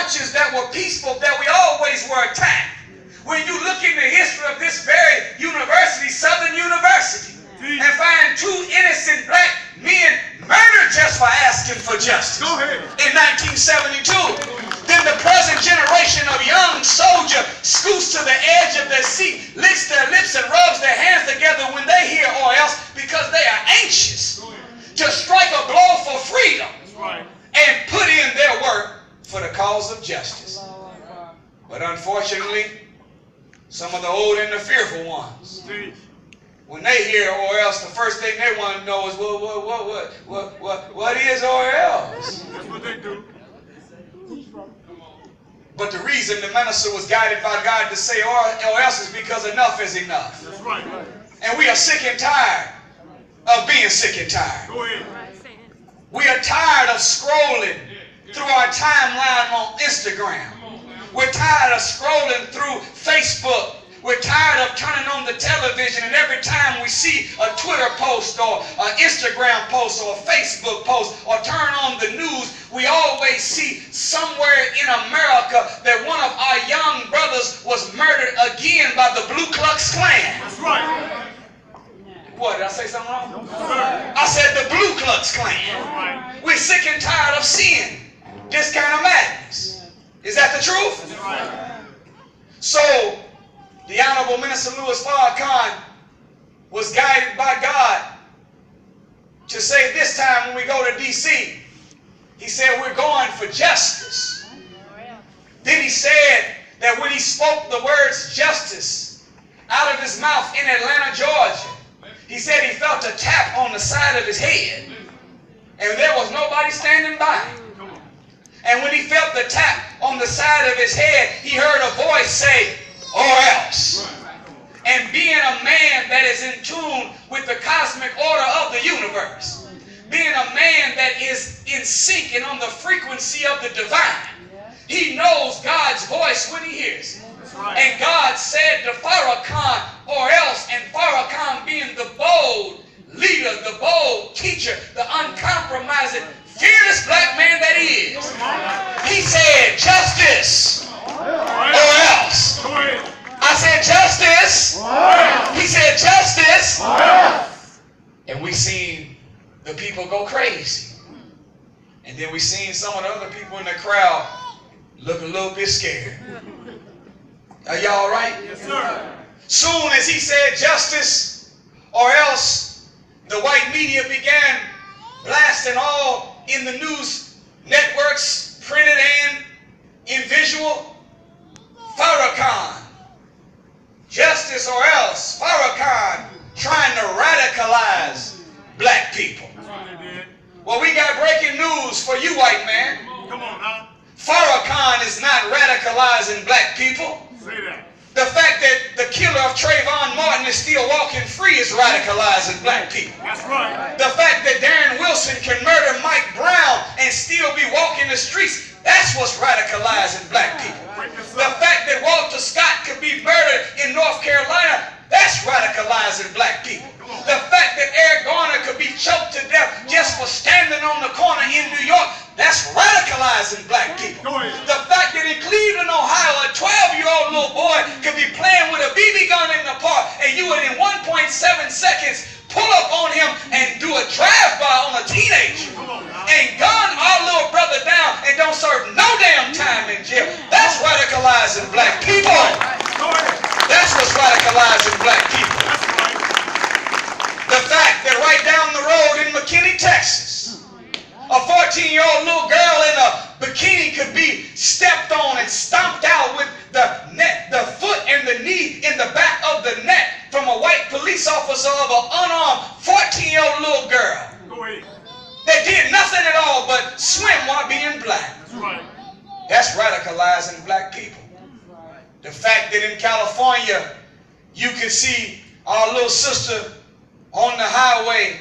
marches that were peaceful that we always were attacked. When you look in the history of this very university, Southern University, and find two innocent black men murdered just for asking for justice in 1972, then the present generation of young soldier scoots to the edge of their seat, licks their lips and rubs their hands together when they hear or else because they are anxious to strike a blow for freedom and put in their work for the cause of justice. But unfortunately, some of the old and the fearful ones, when they hear or else, the first thing they want to know is, what is or else? That's what they do. But the reason the minister was guided by God to say or else is because enough is enough. That's right. And we are sick and tired of being sick and tired. Go ahead. We are tired of scrolling through our timeline on Instagram. We're tired of scrolling through Facebook. We're tired of turning on the television, and every time we see a Twitter post or an Instagram post or a Facebook post or turn on the news, we always see somewhere in America that one of our young brothers was murdered again by the Ku Klux Klan. That's right. What, did I say something wrong? No, sir. I said the Ku Klux Klan. Right. We're sick and tired of seeing this kind of madness. Is that the truth? That's right. So, the Honorable Minister Louis Farrakhan was guided by God to say this time when we go to D.C., he said we're going for justice. Then he said that when he spoke the words justice out of his mouth in Atlanta, Georgia, he said he felt a tap on the side of his head and there was nobody standing by. And when he felt the tap on the side of his head, he heard a voice say, or else. And being a man that is in tune with the cosmic order of the universe, being a man that is in sync and on the frequency of the divine, he knows God's voice when he hears it. And God said to Farrakhan, or else, and Farrakhan being the bold leader, the bold teacher, the uncompromising, fearless black man that he is, he said, justice or else. I said, justice. He said, justice. And we seen the people go crazy. And then we seen some of the other people in the crowd look a little bit scared. Are y'all all right? Yes, sir. Soon as he said justice or else, the white media began blasting all in the news networks, printed and in visual, Farrakhan, justice or else, Farrakhan trying to radicalize black people. That's what they did. Well, we got breaking news for you, white man. Come on now. Farrakhan is not radicalizing black people. Say that. The fact that the killer of Trayvon Martin is still walking free is radicalizing black people. That's right. The fact that Darren Wilson can murder Mike Brown and still be walking the streets, that's what's radicalizing black people. The fact that Walter Scott could be murdered in North Carolina, that's radicalizing black people. The fact that Eric Garner could be choked to death just for standing on the corner in New York, that's radicalizing black people. The fact that in Cleveland, Ohio, a 12-year-old little boy could be playing with a BB gun in the park and you would in 1.7 seconds pull up on him and do a drive-by on a teenager and gun our little brother down and don't serve no damn time in jail. That's radicalizing black people. That's what's radicalizing black people. The fact that right down the road in McKinney, Texas, a 14-year-old little girl in a bikini could be stepped on and stomped out with the foot and the knee in the back of the neck from a white police officer of an unarmed 14-year-old little girl that did nothing at all but swim while being black. That's radicalizing black people. The fact that in California you can see our little sister on the highway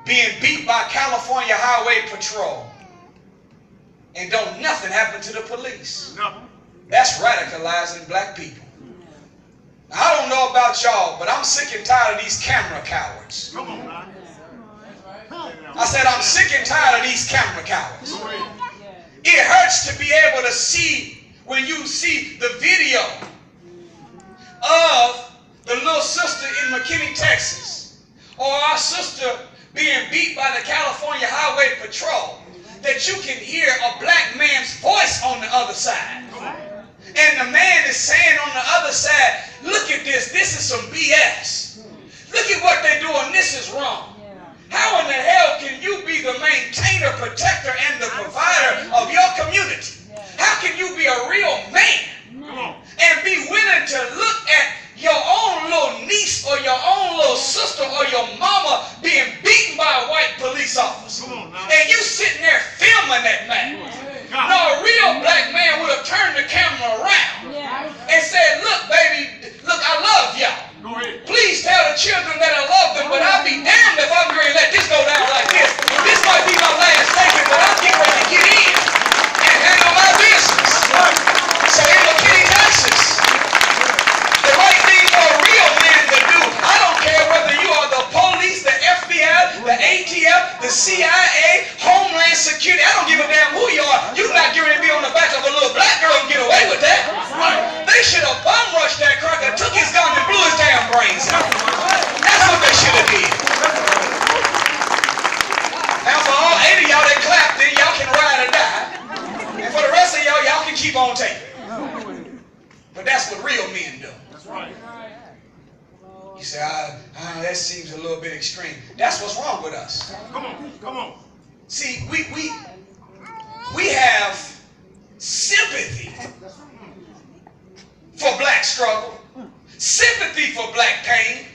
being beat by California Highway Patrol and don't nothing happen to the police. That's radicalizing black people. Now, I don't know about y'all, but I'm sick and tired of these camera cowards. I said I'm sick and tired of these camera cowards. It hurts hurts to be able to see when you see the video of the little sister in McKinney, Texas, or our sister being beat by the California Highway Patrol, that you can hear a black man's voice on the other side. And the man is saying on the other side, look at this, this is some BS. Look at what they're doing, this is wrong. How in the hell can you be the maintainer, protector, and the provider of your community? How can you be a real man and be willing to look at your own little niece or your own little sister or your mama being beaten by a white police officer? And you sitting there filming that man. No, a real black man would have turned the camera around and said, look, baby, look, I love y'all. Please tell the children that I love them, but I'll be damned if I'm going to let this go down like this. This might be my last statement, but I'm getting ready to get in and handle my business. So in McKinney, Texas, the right thing for a real man to do, I don't care whether you are the police, the FBI, the ATF, the CIA, Homeland Security, I don't give a damn who you are. You're not going to be on the back of a little black girl and get away with that. They should have bum rushed that cracker, took his gun and blew his damn brains out. That's what they should have did. Now for all 8 of y'all that clapped, then y'all can ride or die. And for the rest of y'all, y'all can keep on taping. But that's what real men do. That's right. You say, that seems a little bit extreme. That's what's wrong with us. Come on, come on. See, we have sympathy for black struggle, sympathy for black pain,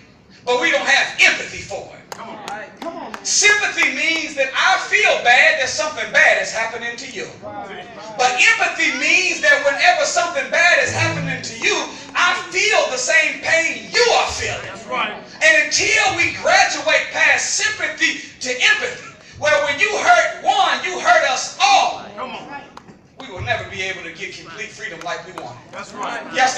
but we don't have empathy for it. Come on. Sympathy means that I feel bad that something bad is happening to you. But empathy means that whenever something bad is happening to you, I feel the same pain you are feeling. That's right. And until we graduate past sympathy to empathy, where when you hurt one, you hurt us all, Come on. we will never be able to get complete freedom like we want. That's right. Yes,